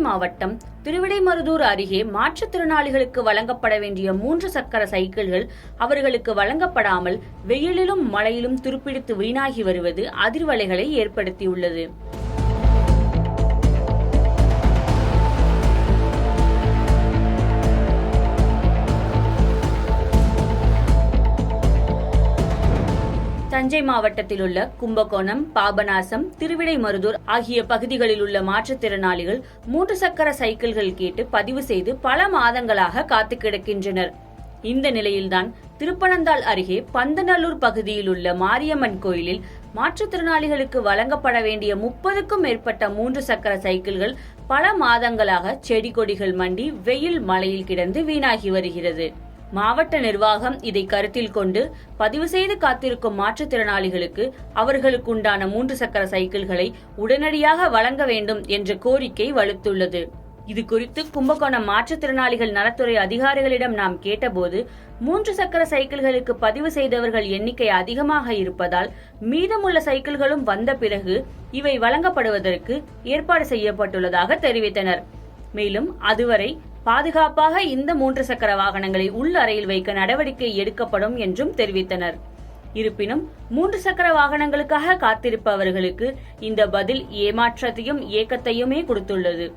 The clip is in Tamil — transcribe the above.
மாவட்டம் திருவிடைமருதூர் அருகே மாற்றுத்திறனாளிகளுக்கு வழங்கப்பட வேண்டிய 3 சக்கர சைக்கிள்கள் அவர்களுக்கு வழங்கப்படாமல் வெயிலிலும் மழையிலும் துருப்பிடித்து வீணாகி வருவது அதிர்வலைகளை ஏற்படுத்தியுள்ளது. தஞ்சை மாவட்டத்தில் உள்ள கும்பகோணம், பாபநாசம், திருவிடைமருதூர் ஆகிய பகுதிகளில் உள்ள மாற்றுத்திறனாளிகள் 3 சக்கர சைக்கிள்கள் கேட்டு பதிவு செய்து பல மாதங்களாக காத்து கிடக்கின்றனர். இந்த நிலையில்தான் திருப்பனந்தாள் அருகே பந்தநல்லூர் பகுதியில் உள்ள மாரியம்மன் கோயிலில் மாற்றுத்திறனாளிகளுக்கு வழங்கப்பட வேண்டிய 30க்கும் மேற்பட்ட 3 சக்கர சைக்கிள்கள் பல மாதங்களாக செடி கொடிகள் மண்டி வெயில் மழையில் கிடந்து வீணாகி வருகிறது. மாவட்ட நிர்வாகம் இதை கருத்தில் கொண்டு பதிவு செய்து காத்திருக்கும் மாற்றுத்திறனாளிகளுக்கு அவர்களுக்கு உண்டான 3 சக்கர சைக்கிள்களை உடனடியாக வழங்க வேண்டும் என்ற கோரிக்கை வலுத்துள்ளது. இது குறித்து கும்பகோணம் மாற்றுத்திறனாளிகள் நலத்துறை அதிகாரிகளிடம் நாம் கேட்டபோது 3 சக்கர சைக்கிள்களுக்கு பதிவு செய்தவர்கள் எண்ணிக்கை அதிகமாக இருப்பதால் மீதமுள்ள சைக்கிள்களும் வந்த பிறகு இவை வழங்கப்படுவதற்கு ஏற்பாடு செய்யப்பட்டுள்ளதாக தெரிவித்தனர். மேலும் அதுவரை பாதுகாப்பாக இந்த 3 சக்கர வாகனங்களை உள் அறையில் வைக்க நடவடிக்கை எடுக்கப்படும் என்றும் தெரிவித்தனர். இருப்பினும் 3 சக்கர வாகனங்களுக்காக காத்திருப்பவர்களுக்கு இந்த பதில் ஏமாற்றத்தையும் ஏக்கத்தையுமே கொடுத்துள்ளது.